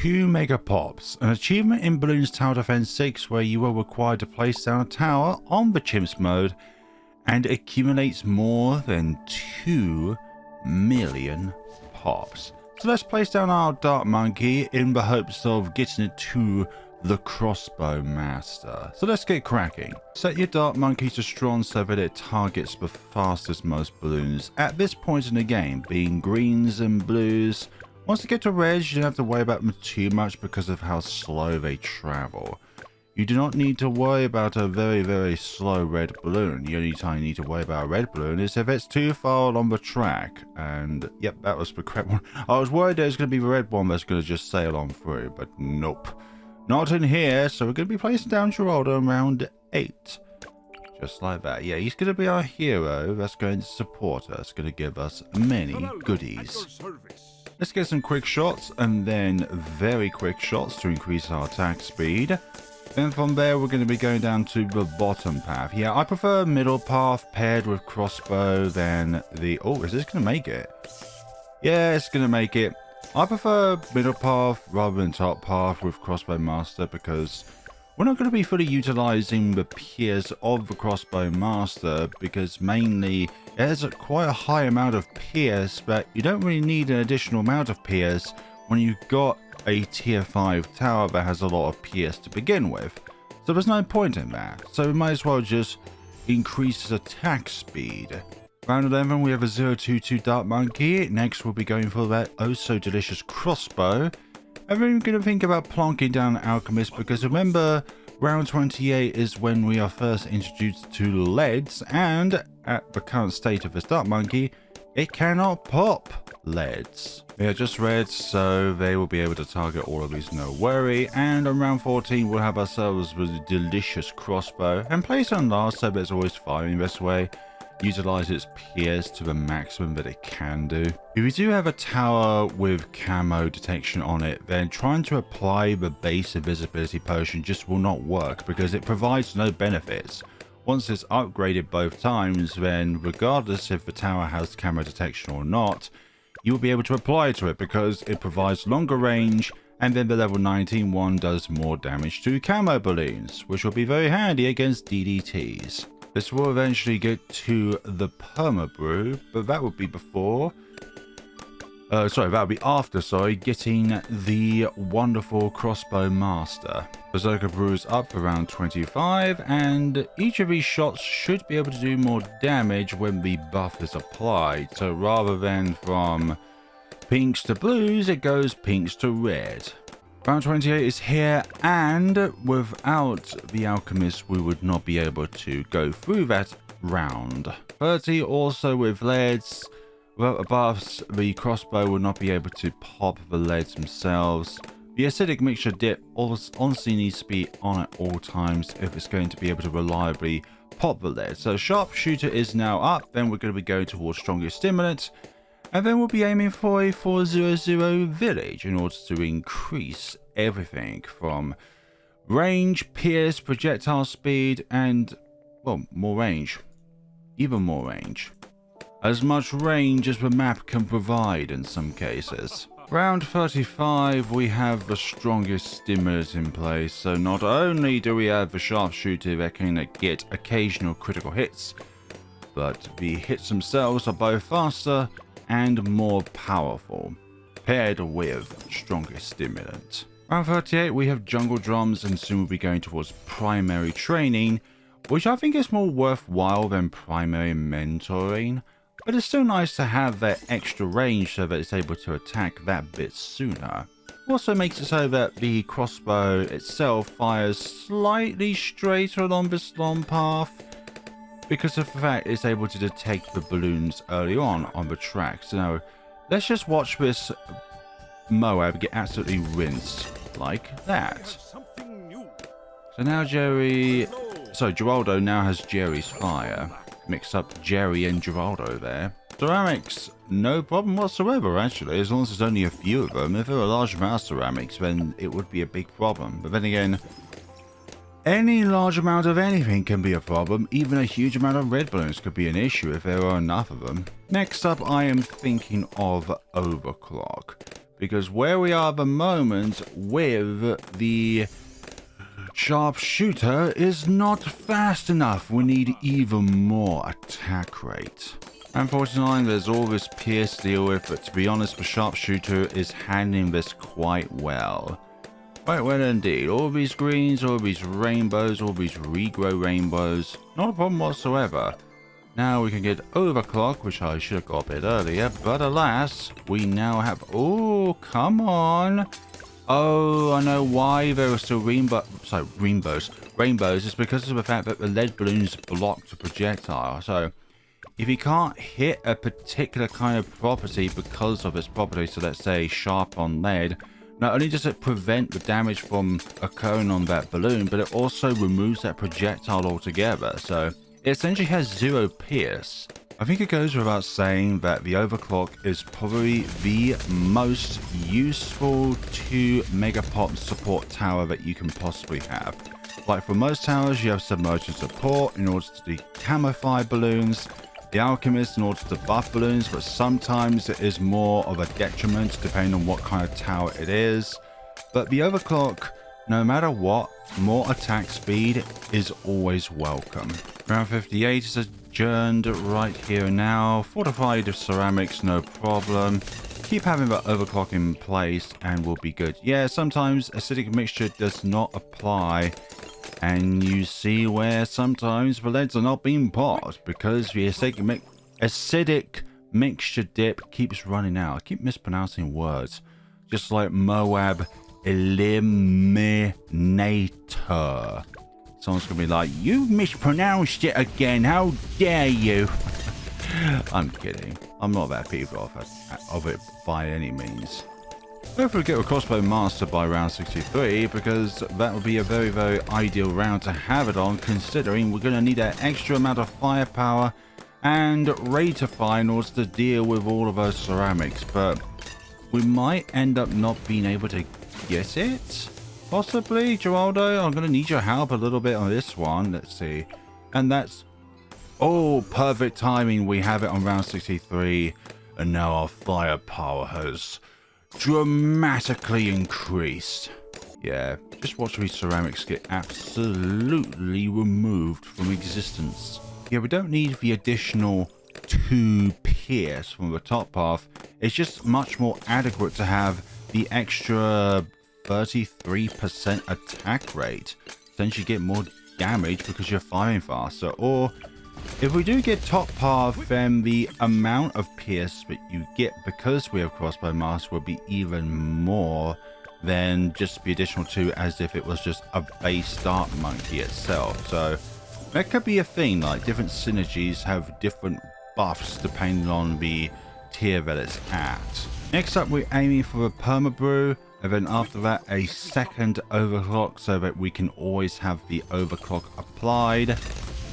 2 Megapops, an achievement in Balloons Tower Defense 6 where you are required to place down a tower on the CHIMPS mode and accumulates more than 2 million pops. So let's place down our Dart Monkey in the hopes of getting it to the Crossbow Master. So let's get cracking. Set your Dart Monkey to strong so that it targets the fastest most balloons at this point in the game, being greens and blues. Once you get to reds, you don't have to worry about them too much because of how slow they travel. You do not need to worry about a very slow red balloon. The only time you need to worry about a red balloon is if it's too far along the track. And yep, that was the correct one. I was worried there was going to be the red one that's going to just sail on through, but nope. Not in here, so we're going to be placing down Geraldo around 8. Just like that. Yeah, he's going to be our hero that's going to support us, going to give us many goodies. Let's get some quick shots and then very quick shots to increase our attack speed. Then from there, we're going to be going down to the bottom path. Yeah, I prefer middle path paired with crossbow than the... Oh, is this going to make it? Yeah, it's going to make it. I prefer middle path rather than top path with Crossbow Master because we're not going to be fully utilizing the pierce of the Crossbow Master because mainly it has quite a high amount of pierce, but you don't really need an additional amount of pierce when you've got a tier 5 tower that has a lot of pierce to begin with. So there's no point in that. So we might as well just increase his attack speed. Round 11, we have a 022 Dart Monkey. Next, we'll be going for that oh-so-delicious crossbow. And then we're going to think about plonking down Alchemist because remember, round 28 is when we are first introduced to leads, and at the current state of this Dart Monkey, it cannot pop leads. They are just red, so they will be able to target all of these, no worry. And on round 14, we'll have ourselves with a delicious crossbow and place on last so that it's always firing this way. Utilize its pierce to the maximum that it can do. If you do have a tower with camo detection on it, then trying to apply the base invisibility potion just will not work because it provides no benefits. Once it's upgraded both times, then regardless if the tower has camo detection or not, you will be able to apply to it because it provides longer range, and then the level 19 one does more damage to camo balloons, which will be very handy against DDTs. This will eventually get to the Perma brew, but that would be before... that would be after, getting the wonderful Crossbow Master. Berserker brew is up for round 25, and each of these shots should be able to do more damage when the buff is applied. So rather than from pinks to blues, it goes pinks to red. Round 28 is here, and without the Alchemist, we would not be able to go through that round. 30 also with leads. Without the buffs, the crossbow will not be able to pop the leads themselves. The acidic mixture dip honestly needs to be on at all times if it's going to be able to reliably pop the lead. So sharpshooter is now up, then we're going to be going towards strongest stimulant. And then we'll be aiming for a 400 village in order to increase everything from range, pierce, projectile speed, and, well, more range. Even more range. As much range as the map can provide in some cases. Round 35, we have the strongest stimulus in place, so not only do we have the sharpshooter that can get occasional critical hits, but the hits themselves are both faster and more powerful, paired with strongest stimulant. Round 38, we have jungle drums, and soon we'll be going towards primary training, which I think is more worthwhile than primary mentoring, but it's still nice to have that extra range so that it's able to attack that bit sooner. Also makes it so that the crossbow itself fires slightly straighter along this long path, because of the fact it's able to detect the balloons early on the track. So now, let's just watch this Moab get absolutely rinsed like that. So now Geraldo now has Jerry's fire. Mix up Jerry and Geraldo there. Ceramics, no problem whatsoever actually, as long as there's only a few of them. If there were a large amount of ceramics, then it would be a big problem. But then again, any large amount of anything can be a problem. Even a huge amount of red balloons could be an issue if there are enough of them. Next up, I am thinking of Overclock. because where we are at the moment with the sharpshooter is not fast enough. We need even more attack rate. Unfortunately, there's all this pierce to deal with, but to be honest, the sharpshooter is handling this quite well. Quite well indeed. All these greens, all these rainbows, all these regrow rainbows, not a problem whatsoever. Now we can get Overclock, which I should have got a bit earlier, but alas, we now have... Oh, come on! Oh, I know why there are still rainbows. It's because of the fact that the lead balloons block the projectile. So, if you can't hit a particular kind of property because of its property, so let's say sharp on lead, not only does it prevent the damage from occurring on that balloon, but it also removes that projectile altogether. So, it essentially has 0 pierce. I think it goes without saying that the Overclock is probably the most useful 2 Megapops support tower that you can possibly have. Like for most towers, you have submersion support in order to decamouflage balloons, the Alchemist in order to buff balloons, but sometimes it is more of a detriment depending on what kind of tower it is. But the Overclock, no matter what, more attack speed is always welcome. Round 58 is adjourned right here and now. Fortified ceramics, no problem. Keep having that overclock in place and we'll be good. Yeah, sometimes acidic mixture does not apply. And you see where sometimes the leads are not being popped because the acidic mixture dip keeps running out. I keep mispronouncing words. Just like Moab Eliminator. Someone's going to be like, you mispronounced it again. How dare you? I'm kidding. I'm not that peeved off of it by any means. Hopefully get a Crossbow Master by round 63 because that would be a very, very ideal round to have it on, considering we're going to need an extra amount of firepower and rate of fire in order to deal with all of those ceramics. But we might end up not being able to get it. Possibly, Geraldo, I'm going to need your help a little bit on this one. Let's see. And that's... Oh, perfect timing. We have it on round 63. And now our firepower has dramatically increased. Yeah, just watch these ceramics get absolutely removed from existence. Yeah, we don't need the additional 2 pierce from the top path. It's just much more adequate to have the extra 33% attack rate. Since you get more damage because you're firing faster. Or if we do get top path, then the amount of pierce that you get because we have Crossbow Master will be even more than just the additional 2 as if it was just a base Dark Monkey itself. So that could be a thing, like different synergies have different buffs depending on the tier that it's at. Next up, we're aiming for a Perma brew, and then after that a second overclock so that we can always have the overclock applied,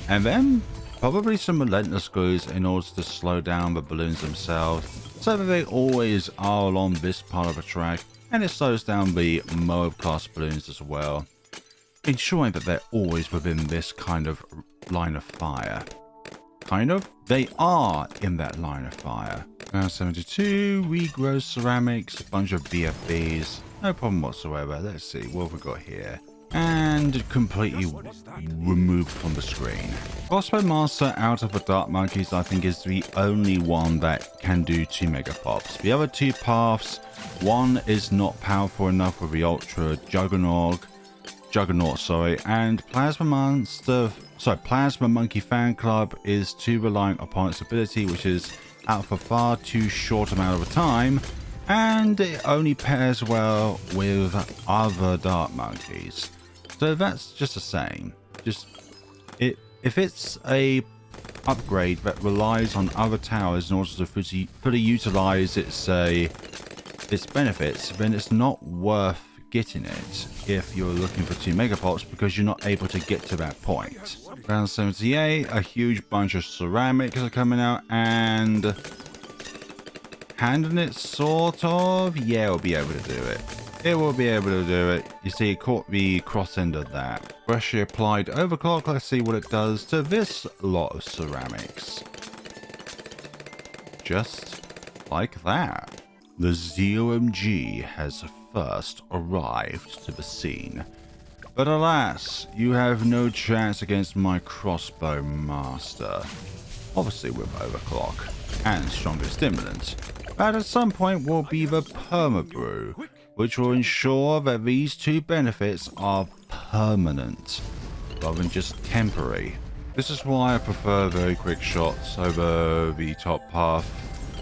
and then probably some relentless glues in order to slow down the balloons themselves so that they always are along this part of the track, and it slows down the Moab class balloons as well, ensuring that they're always within this kind of line of fire. Kind of? They are in that line of fire. Round 72, regrow ceramics, a bunch of BFBs, no problem whatsoever. Let's see, what have we got here? And completely removed from the screen. Crossbow Master out of the Dark Monkeys I think is the only one that can do 2 Megapops. The other 2 paths, one is not powerful enough with the Ultra Juggernaut, and Plasma Monkey Fan Club is too reliant upon its ability, which is out for far too short amount of a time, and it only pairs well with other Dark Monkeys. So that's just a saying. If it's a upgrade that relies on other towers in order to fully utilize its benefits, then it's not worth getting it if you're looking for 2 Megapops because you're not able to get to that point. Round 78, a huge bunch of ceramics are coming out and handling it sort of. Yeah, it'll be able to do it. It will be able to do it. You see, it caught the cross end of that. Freshly applied overclock. Let's see what it does to this lot of ceramics. Just like that. The ZOMG has first arrived to the scene. But alas, you have no chance against my Crossbow Master. Obviously with Overclock and stronger stimulants. But at some point will be the Perma brew, which will ensure that these two benefits are permanent, rather than just temporary. This is why I prefer very quick shots over the top path.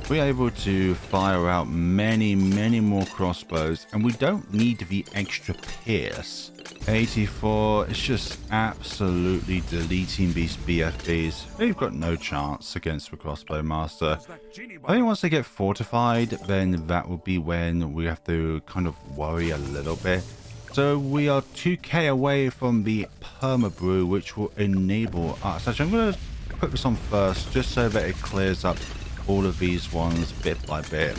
We're able to fire out many more crossbows, and we don't need the extra pierce. 84 is just absolutely deleting these BFBs. They've got no chance against the Crossbow Master. I think once they get fortified, then that will be when we have to kind of worry a little bit. So we are 2k away from the Perma brew, which will enable us. Actually, I'm going to put this on first, just so that it clears up all of these ones bit by bit.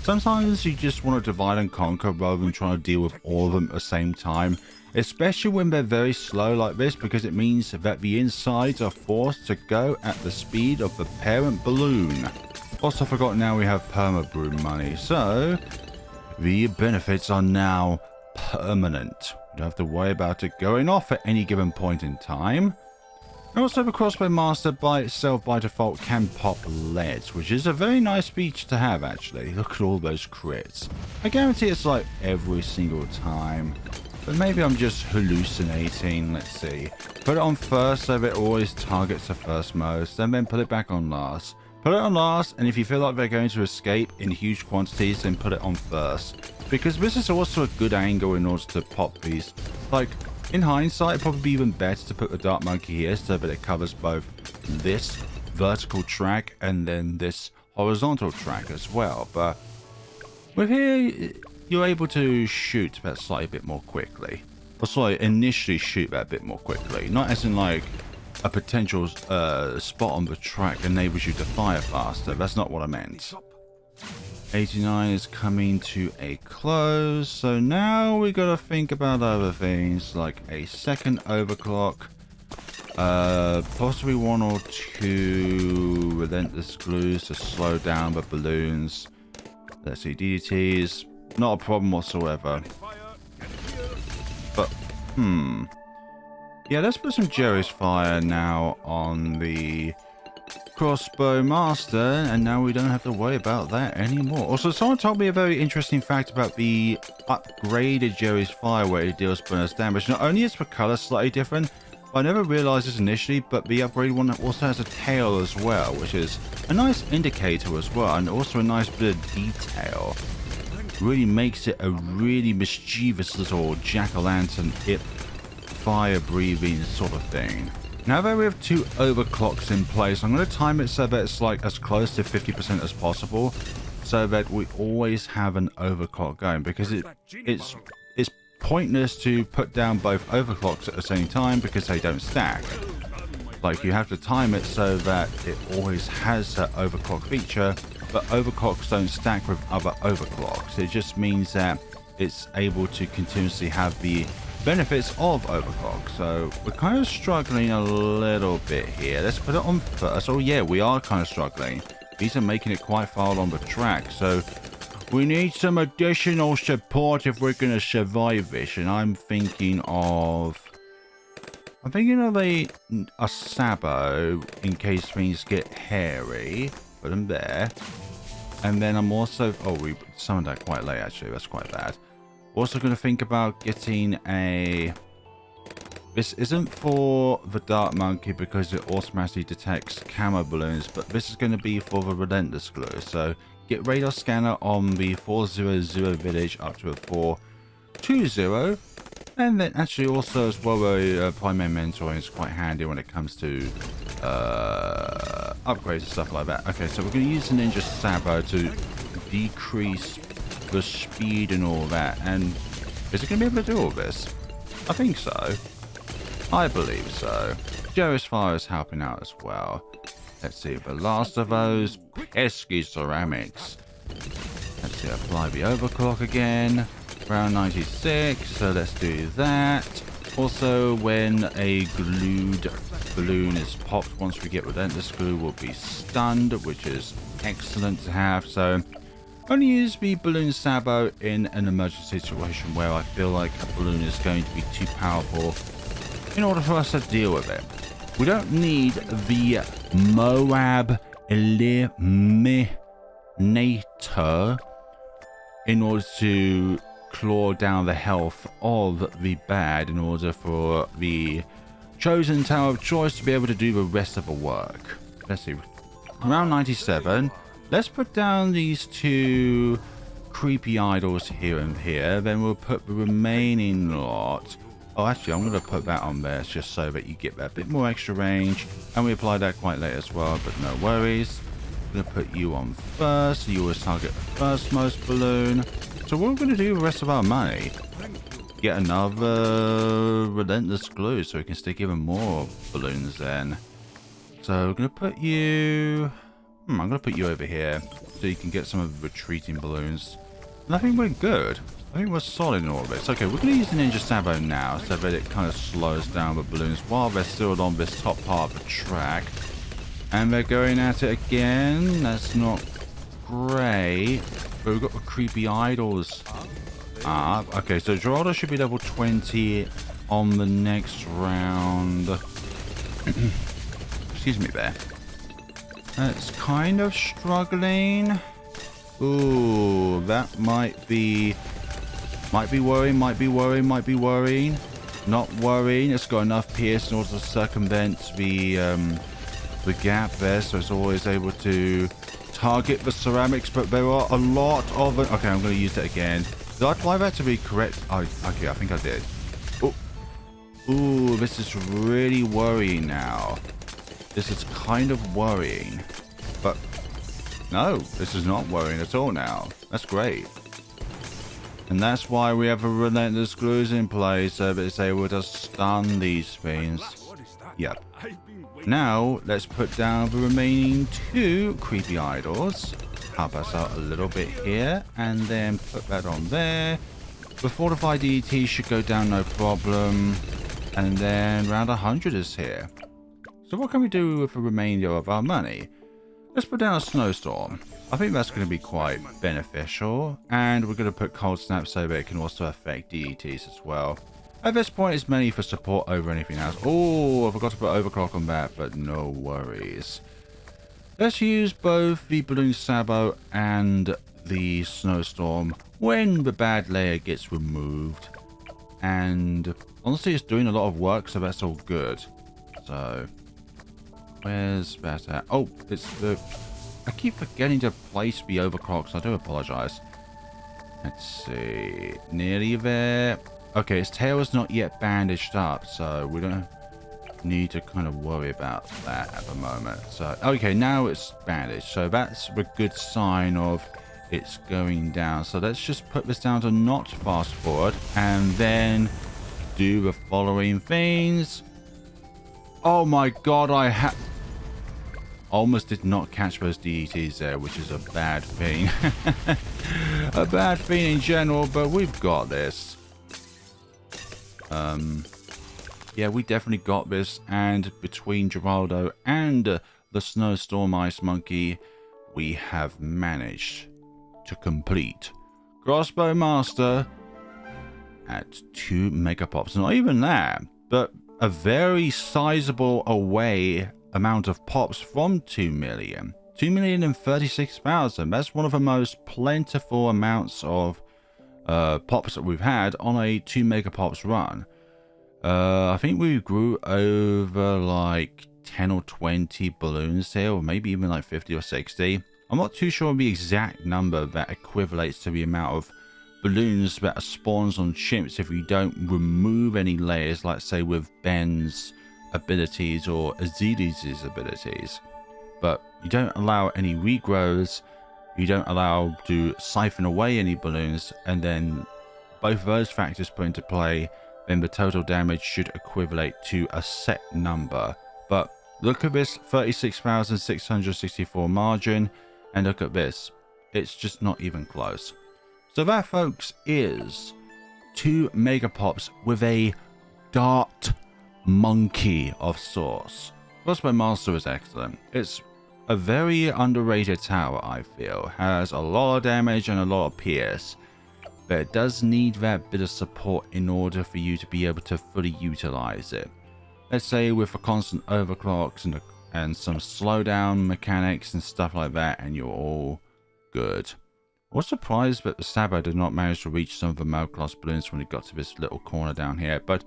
Sometimes you just want to divide and conquer rather than trying to deal with all of them at the same time, especially when they're very slow like this, because it means that the insides are forced to go at the speed of the parent balloon. Also, I forgot now we have Perma brew money, so the benefits are now permanent. You don't have to worry about it going off at any given point in time. And also the Crossbow Master by itself by default can pop leads, which is a very nice feature to have actually. Look at all those crits. I guarantee it's like every single time. But maybe I'm just hallucinating. Let's see. Put it on first so that it always targets the first most, and then put it back on last. Put it on last, and if you feel like they're going to escape in huge quantities, then put it on first. Because this is also a good angle in order to pop these. Like, in hindsight, it'd probably be even better to put the Dark Monkey here so that it covers both this vertical track and then this horizontal track as well. But with here, you're able to shoot that slightly bit more quickly. Or sorry, initially shoot that a bit more quickly. Not as in like a potential spot on the track enables you to fire faster. That's not what I meant. 89 is coming to a close, so now we gotta think about other things like a second overclock, possibly one or two relentless glues to slow down the balloons. Let's see, DDTs, not a problem whatsoever. But yeah, let's put some Jerry's Fire now on the Crossbow Master, and now we don't have to worry about that anymore. Also, someone told me a very interesting fact about the upgraded Jerry's Fire where it deals bonus damage. Not only is the color slightly different, I never realized this initially, but the upgraded one also has a tail as well, which is a nice indicator as well, and also a nice bit of detail. Really makes it a really mischievous little jack-o'-lantern fire breathing sort of thing. Now that we have two overclocks in place, I'm going to time it so that it's like as close to 50% as possible, so that we always have an overclock going, because it's pointless to put down both overclocks at the same time because they don't stack. Like, you have to time it so that it always has that overclock feature, but overclocks don't stack with other overclocks. It just means that it's able to continuously have the benefits of overclock. So we're kind of struggling a little bit here. Let's put it on first. Oh yeah, we are kind of struggling. These are making it quite far along the track, so we need some additional support if we're going to survive this. And I'm thinking of a Sabo in case things get hairy. Put them there. And then I'm also, oh, we summoned that quite late actually, that's quite bad. Also going to think about getting a, this isn't for the Dark Monkey because it automatically detects camo balloons, but this is going to be for the Relentless Glue. So get radar scanner on the 400 village up to a 420, and then actually also as well primary mentoring is quite handy when it comes to upgrades and stuff like that. Okay, so we're going to use the Ninja Sabo to decrease the speed and all that. And is it going to be able to do all this? I think so. I believe so. Jerry's Fire is helping out as well. Let's see, the last of those pesky ceramics. Let's see, apply the overclock again. Round 96, so let's do that. Also, when a glued balloon is popped, once we get Relentless Glue, we'll be stunned, which is excellent to have. So Only use the balloon sabo in an emergency situation where I feel like a balloon is going to be too powerful in order for us to deal with it. We don't need the Moab Eliminator in order to claw down the health of the bad in order for the chosen tower of choice to be able to do the rest of the work. Let's see. Around 97. Let's put down these two creepy idols here and here. Then we'll put the remaining lot. Oh, actually, I'm going to put that on there just so that you get that bit more extra range. And we apply that quite late as well, but no worries. I'm going to put you on first. You always target the first most balloon. So what we're going to do with the rest of our money, get another relentless glue so we can stick even more balloons in. So we're going to put you... I'm going to put you over here so you can get some of the retreating balloons. And I think we're good. I think we're solid in all of this. Okay, we're going to use the Ninja Sabo now so that it kind of slows down the balloons while they're still on this top part of the track. And they're going at it again. That's not great. But we've got the creepy idols. Ah, okay, so Geraldo should be level 20 on the next round. Excuse me there. It's kind of struggling. Ooh, that might be worrying, might be worrying. Not worrying. It's got enough pierce in order to circumvent the gap there, so it's always able to target the ceramics, but there are a lot of it. Okay, I'm going to use it again. Did I apply that to be correct? Oh, okay, I think I did. Oh. Ooh, this is really worrying now. This is kind of worrying. But no, this is not worrying at all now. That's great. And that's why we have a relentless glues in place so that it's able to stun these things. Yep. Now, let's put down the remaining two creepy idols. Help us out a little bit here. And then put that on there. The fortified DDTs should go down no problem. And then round 100 is here. So what can we do with the remainder of our money? Let's put down a snowstorm. I think that's going to be quite beneficial. And we're going to put cold snap so that it can also affect DDTs as well. At this point, it's mainly for support over anything else. Oh, I forgot to put overclock on that, but no worries. Let's use both the balloon sabo and the snowstorm when the bad layer gets removed. And honestly, it's doing a lot of work, so that's all good. So, where's that at? Oh, it's the... I keep forgetting to place the overclocks. I do apologize. Let's see. Nearly there. Okay, its tail is not yet bandaged up, so we don't need to kind of worry about that at the moment. So, okay, now it's bandaged. So that's a good sign of it's going down. So let's just put this down to not fast forward and then do the following things. Oh my god, I almost did not catch those DDTs there, which is a bad thing. A bad thing in general, but we've got this. Yeah, we definitely got this, and between Geraldo and the Snowstorm Ice Monkey, we have managed to complete Crossbow Master at 2 Megapops. Not even that, but a very sizable amount of pops from 2 million. 2,036,000. That's one of the most plentiful amounts of pops that we've had on a 2 Megapops run. I think we grew over like 10 or 20 balloons here, or maybe even like 50 or 60. I'm not too sure of the exact number that equivalates to the amount of balloons that spawns on chimps if you don't remove any layers, like say with Ben's abilities or Azidis' abilities. But you don't allow any regrows, you don't allow to siphon away any balloons, and then both of those factors put into play, then the total damage should equivalate to a set number. But look at this 36,664 margin, and look at this, it's just not even close. So that, folks, is 2 Megapops with a dart monkey of sorts. Crossbow Master is excellent. It's a very underrated tower, I feel. Has a lot of damage and a lot of PS, but it does need that bit of support in order for you to be able to fully utilize it. Let's say with a constant overclocks and some slowdown mechanics and stuff like that, and you're all good. I was surprised that the Sabo did not manage to reach some of the Megapops balloons when it got to this little corner down here, but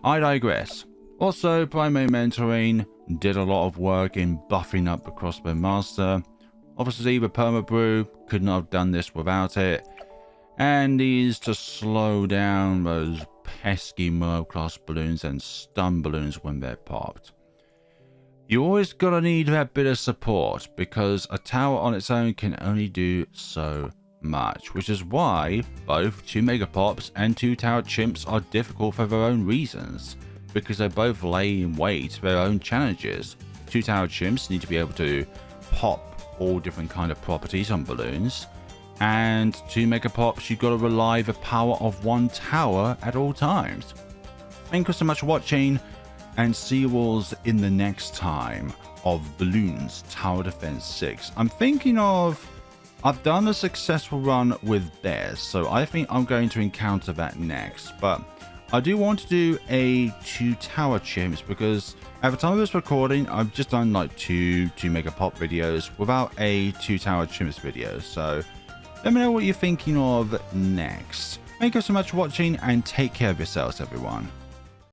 I digress. Also, Primary Mentoring did a lot of work in buffing up the Crossbow Master. Obviously, the Perma brew could not have done this without it, and these to slow down those pesky Megapops balloons and stun balloons when they're popped. You always gotta need that bit of support, because a tower on its own can only do so much, which is why both 2 Megapops and 2 Tower Chimps are difficult for their own reasons, because they both lay in wait for their own challenges. 2 Tower Chimps need to be able to pop all different kind of properties on balloons, and 2 Megapops, you've got to rely the power of 1 tower at all times. Thank you so much for watching, and see you all in the next time of Bloons Tower Defense 6. I'm thinking of, I've done a successful run with bears, so I think I'm going to encounter that next, but I do want to do a 2 Tower Chimps, because at the time of this recording, I've just done like 2 Megapop videos without a 2 Tower Chimps video, so let me know what you're thinking of next. Thank you so much for watching, and take care of yourselves, everyone.